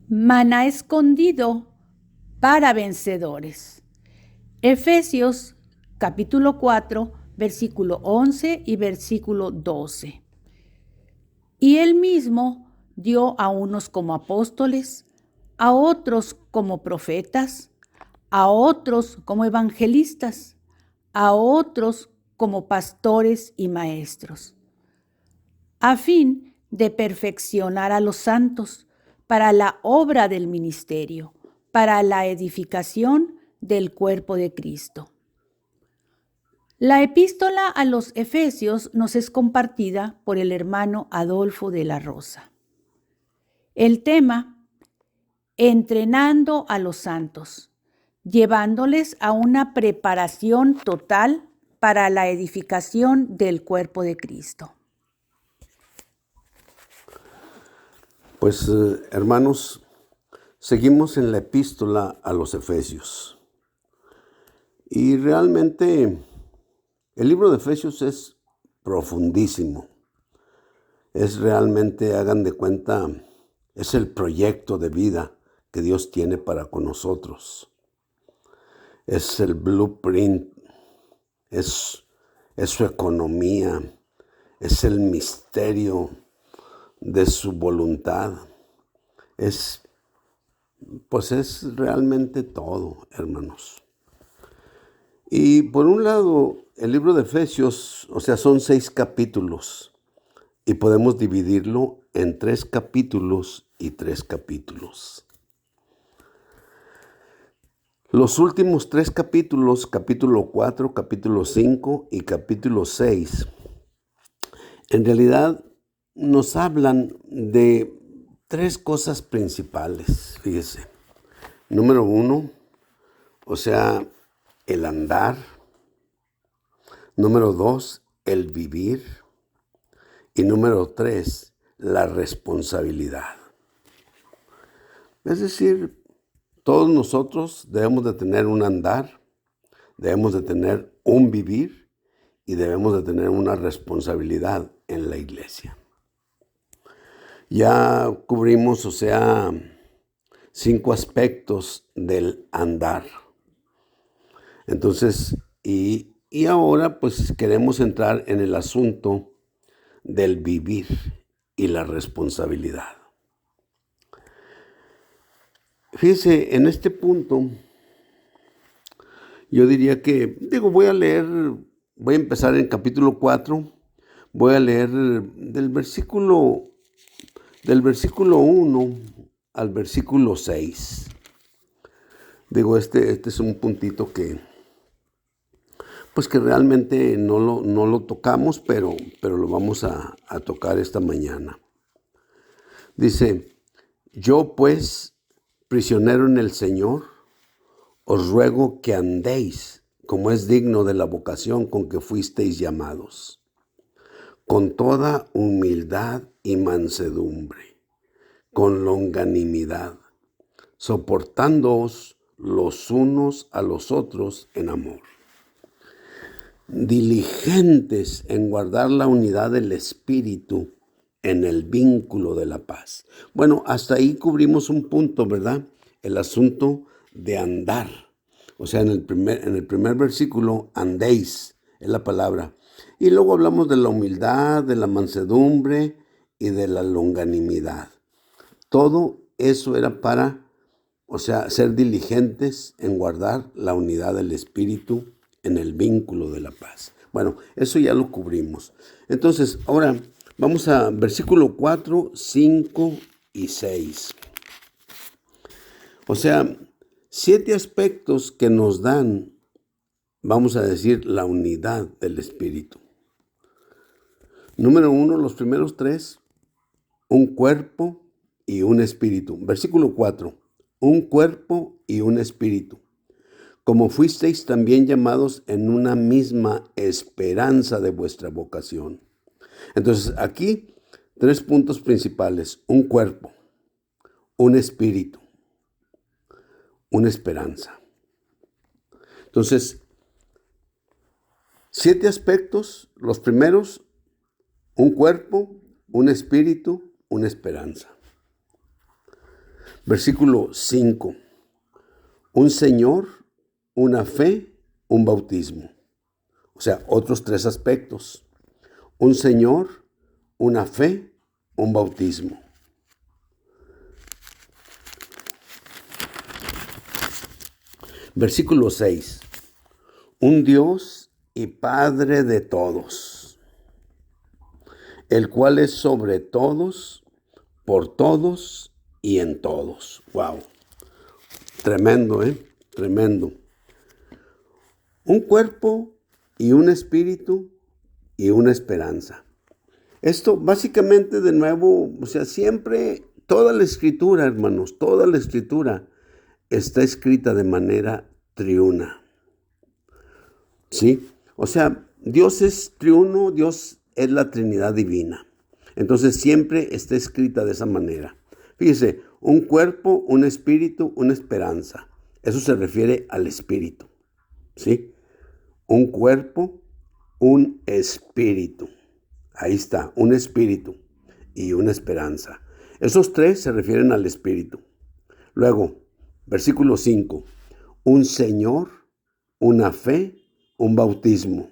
Maná escondido para vencedores. Efesios capítulo 4, versículo 11 y versículo 12. Y él mismo dio a unos como apóstoles, a otros como profetas, a otros como evangelistas, a otros como pastores y maestros, a fin de perfeccionar a los santos para la obra del ministerio, para la edificación del cuerpo de Cristo. La epístola a los Efesios nos es compartida por el hermano Adolfo de la Rosa. El tema: entrenando a los santos, llevándoles a una preparación total para la edificación del cuerpo de Cristo. Pues hermanos, seguimos en la epístola a los Efesios. Y realmente el libro de Efesios es profundísimo. Es realmente, hagan de cuenta, es el proyecto de vida que Dios tiene para con nosotros. Es el blueprint, es su economía, es el misterio de su voluntad. Es realmente todo, hermanos. Y por un lado, el libro de Efesios, son 6 capítulos. Y podemos dividirlo en 3 capítulos y 3 capítulos. Los últimos 3 capítulos, capítulo 4, capítulo 5 y capítulo 6, en realidad nos hablan de 3 cosas principales, fíjese. Número 1, el andar. Número 2, el vivir. Y número 3, la responsabilidad. Es decir, todos nosotros debemos de tener un andar, debemos de tener un vivir y debemos de tener una responsabilidad en la iglesia. Ya cubrimos, 5 aspectos del andar. Entonces, y ahora pues queremos entrar en el asunto del vivir y la responsabilidad. Fíjese, en este punto, yo diría que, voy a empezar en capítulo 4, voy a leer del versículo 1 al versículo 6. Este es un puntito que realmente no lo tocamos, pero lo vamos a tocar esta mañana. Dice: yo pues, prisionero en el Señor, os ruego que andéis como es digno de la vocación con que fuisteis llamados, con toda humildad y mansedumbre, con longanimidad, soportándoos los unos a los otros en amor, diligentes en guardar la unidad del Espíritu en el vínculo de la paz. Bueno, hasta ahí cubrimos un punto, ¿verdad? El asunto de andar. En el primer versículo, andéis, es la palabra. Y luego hablamos de la humildad, de la mansedumbre y de la longanimidad. Todo eso era para, ser diligentes en guardar la unidad del Espíritu en el vínculo de la paz. Bueno, eso ya lo cubrimos. Entonces, ahora vamos a versículo 4, 5 y 6. 7 aspectos que nos dan, vamos a decir, la unidad del Espíritu. Número 1, los primeros 3, un cuerpo y un espíritu. Versículo 4, un cuerpo y un espíritu. Como fuisteis también llamados en una misma esperanza de vuestra vocación. Entonces, aquí 3 puntos principales: un cuerpo, un espíritu, una esperanza. Entonces, 7 aspectos. Los primeros: un cuerpo, un espíritu, una esperanza. Versículo 5. Un Señor, una fe, un bautismo. O sea, otros tres aspectos. Un Señor, una fe, un bautismo. Versículo 6. Un Dios y Padre de todos, el cual es sobre todos, por todos y en todos. Wow. Tremendo, Tremendo. Un cuerpo y un espíritu y una esperanza. Esto básicamente de nuevo, o sea, siempre, toda la escritura, hermanos, toda la escritura está escrita de manera triuna. ¿Sí? O sea, Dios es triuno, Dios es la Trinidad divina. Entonces siempre está escrita de esa manera. Fíjese, un cuerpo, un espíritu, una esperanza. Eso se refiere al espíritu. ¿Sí? Un cuerpo, un espíritu. Ahí está, un espíritu y una esperanza. Esos tres se refieren al espíritu. Luego, versículo 5. Un Señor, una fe, un bautismo.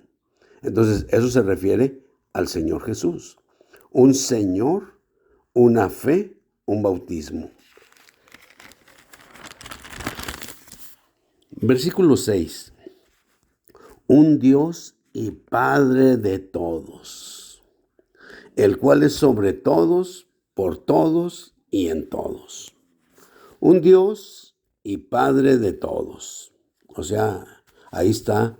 Entonces, eso se refiere al Señor Jesús. Un Señor, una fe, un bautismo. Versículo 6. Un Dios y Padre de todos, el cual es sobre todos, por todos y en todos. Un Dios y Padre de todos. O sea, ahí está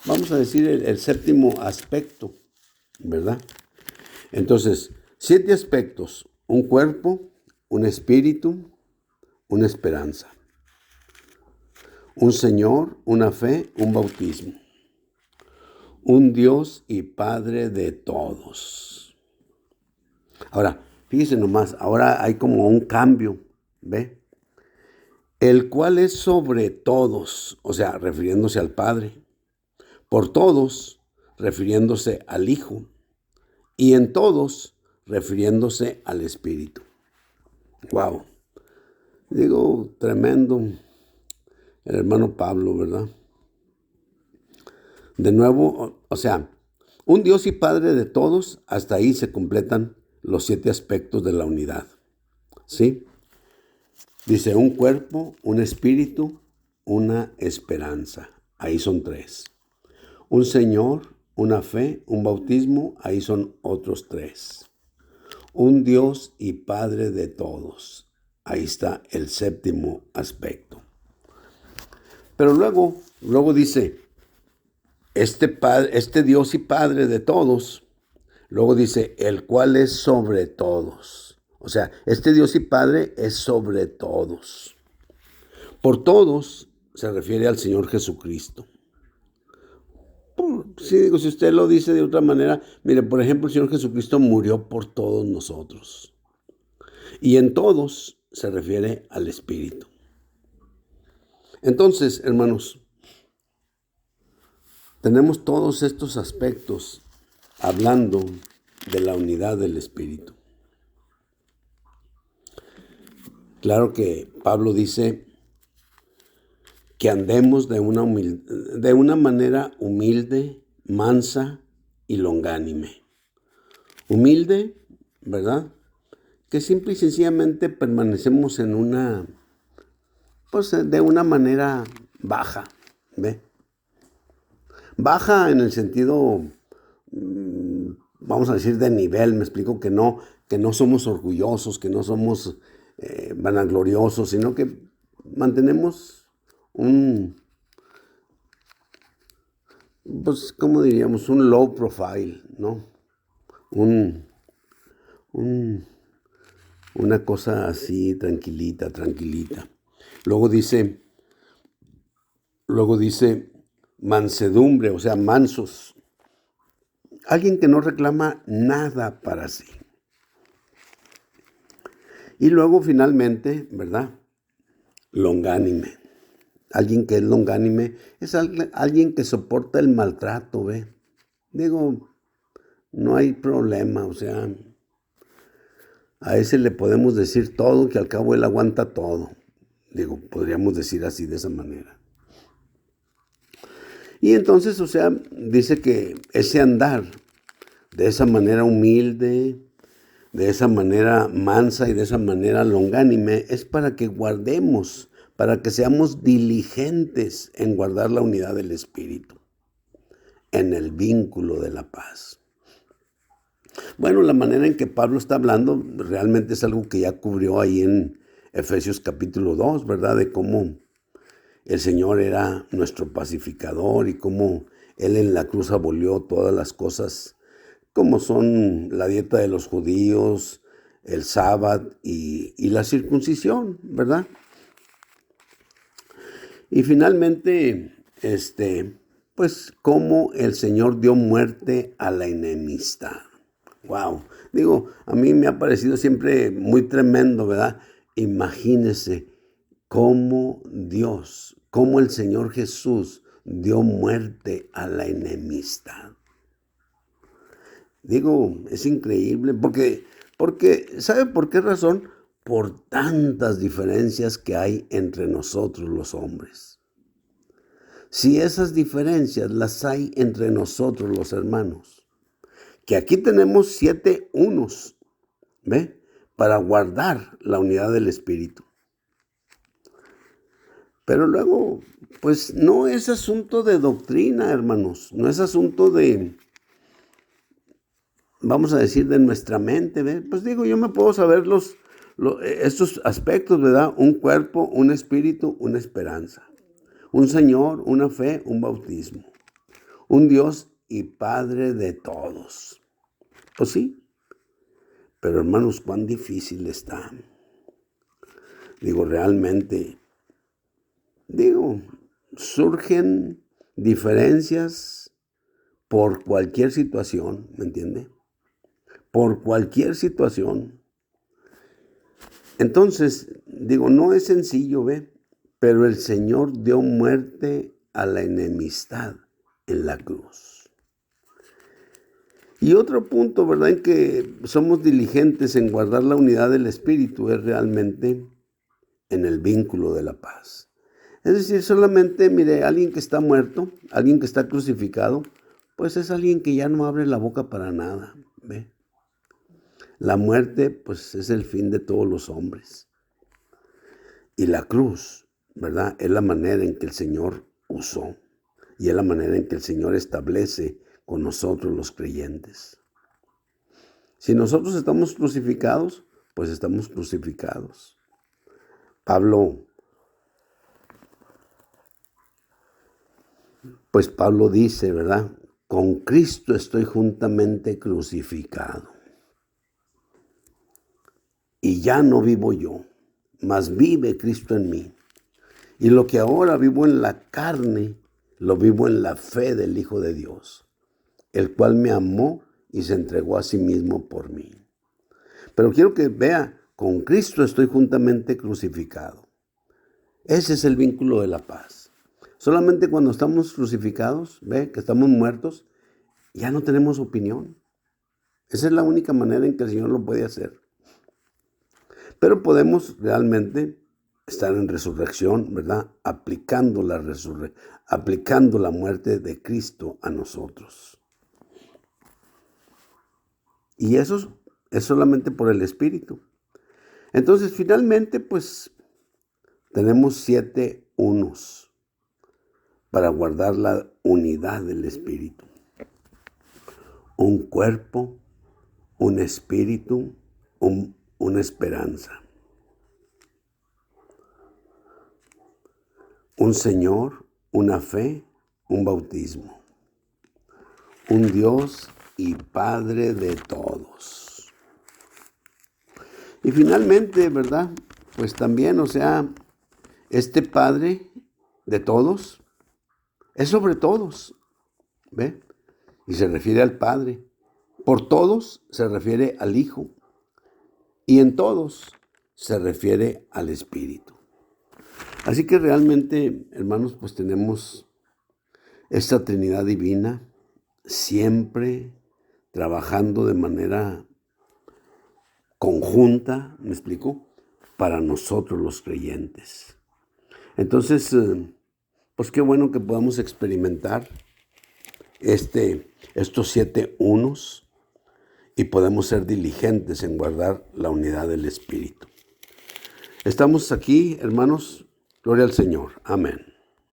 vamos a decir, el séptimo aspecto, ¿verdad? Entonces, 7 aspectos: un cuerpo, un espíritu, una esperanza, un Señor, una fe, un bautismo, un Dios y Padre de todos. Ahora, fíjese nomás, ahora hay como un cambio, ¿ve? El cual es sobre todos, o sea, refiriéndose al Padre, por todos, refiriéndose al Hijo, y en todos, refiriéndose al Espíritu. Wow. Digo, tremendo el hermano Pablo, ¿verdad? De nuevo, o sea, un Dios y Padre de todos, hasta ahí se completan los 7 aspectos de la unidad. ¿Sí? Dice un cuerpo, un espíritu, una esperanza. Ahí son 3. Un Señor, una fe, un bautismo. Ahí son otros 3. Un Dios y Padre de todos. Ahí está el séptimo aspecto. Pero luego dice, este Dios y Padre de todos, luego dice, el cual es sobre todos. O sea, este Dios y Padre es sobre todos. Por todos se refiere al Señor Jesucristo. Si usted lo dice de otra manera, mire, por ejemplo, el Señor Jesucristo murió por todos nosotros. Y en todos se refiere al Espíritu. Entonces, hermanos, tenemos todos estos aspectos hablando de la unidad del Espíritu. Claro que Pablo dice que andemos de una manera humilde, mansa y longánime. Humilde, ¿verdad? Que simple y sencillamente permanecemos en de una manera baja, ¿ve? Baja en el sentido, vamos a decir, de nivel. Me explico, que no somos orgullosos, que no somos vanagloriosos, sino que mantenemos ¿cómo diríamos? Un low profile, ¿no? Una cosa así, tranquilita. Luego dice mansedumbre, o sea, mansos. Alguien que no reclama nada para sí. Y luego finalmente, ¿verdad? Longánime. Alguien que es longánime es alguien que soporta el maltrato, ¿ve? Digo, no hay problema, o sea, A ese le podemos decir todo, que al cabo él aguanta todo. Digo, podríamos decir así de esa manera. Y entonces, o sea, dice que ese andar de esa manera humilde, de esa manera mansa y de esa manera longánime, es para que guardemos, para que seamos diligentes en guardar la unidad del Espíritu, en el vínculo de la paz. Bueno, la manera en que Pablo está hablando realmente es algo que ya cubrió ahí en Efesios capítulo 2, ¿verdad? De cómo el Señor era nuestro pacificador y cómo Él en la cruz abolió todas las cosas como son la dieta de los judíos, el sábado y la circuncisión, ¿verdad? Y finalmente, pues cómo el Señor dio muerte a la enemistad. Wow, digo, a mí me ha parecido siempre muy tremendo, ¿verdad? Imagínese cómo Dios, cómo el Señor Jesús dio muerte a la enemistad. Digo, es increíble porque ¿sabe por qué razón? Por tantas diferencias que hay entre nosotros los hombres. Si esas diferencias las hay entre nosotros los hermanos, que aquí tenemos 7 unos, ¿ve? Para guardar la unidad del Espíritu. Pero luego, pues no es asunto de doctrina, hermanos, no es asunto de, vamos a decir, de nuestra mente, ¿ve? Pues digo, yo me puedo saber estos aspectos, ¿verdad? Un cuerpo, un espíritu, una esperanza. Un Señor, una fe, un bautismo. Un Dios y Padre de todos. Pues sí, pero hermanos, cuán difícil está. Digo, realmente, surgen diferencias por cualquier situación, ¿me entiende? Por cualquier situación. Entonces, no es sencillo, ¿ve? Pero el Señor dio muerte a la enemistad en la cruz. Y otro punto, ¿verdad?, en que somos diligentes en guardar la unidad del Espíritu es realmente en el vínculo de la paz. Es decir, solamente, mire, alguien que está muerto, alguien que está crucificado, pues es alguien que ya no abre la boca para nada, ¿ve? La muerte, pues, es el fin de todos los hombres. Y la cruz, ¿verdad?, es la manera en que el Señor usó. Y es la manera en que el Señor establece con nosotros los creyentes. Si nosotros estamos crucificados, pues estamos crucificados. Pablo dice, ¿verdad? Con Cristo estoy juntamente crucificado. Y ya no vivo yo, mas vive Cristo en mí. Y lo que ahora vivo en la carne, lo vivo en la fe del Hijo de Dios, el cual me amó y se entregó a sí mismo por mí. Pero quiero que vea, con Cristo estoy juntamente crucificado. Ese es el vínculo de la paz. Solamente cuando estamos crucificados, ve que estamos muertos, ya no tenemos opinión. Esa es la única manera en que el Señor lo puede hacer. Pero podemos realmente estar en resurrección, ¿verdad? Aplicando la muerte de Cristo a nosotros. Y eso es solamente por el Espíritu. Entonces, finalmente, pues, tenemos 7 unos para guardar la unidad del Espíritu. Un cuerpo, un espíritu, una esperanza. Un Señor, una fe, un bautismo. Un Dios y Padre de todos. Y finalmente, ¿verdad? Pues también, este Padre de todos es sobre todos, ¿ve? Y se refiere al Padre. Por todos se refiere al Hijo. Y en todos se refiere al Espíritu. Así que realmente, hermanos, pues tenemos esta Trinidad divina siempre trabajando de manera conjunta, ¿me explico? Para nosotros los creyentes. Entonces, pues qué bueno que podamos experimentar estos 7 unos y podemos ser diligentes en guardar la unidad del Espíritu. Estamos aquí, hermanos. Gloria al Señor. Amén.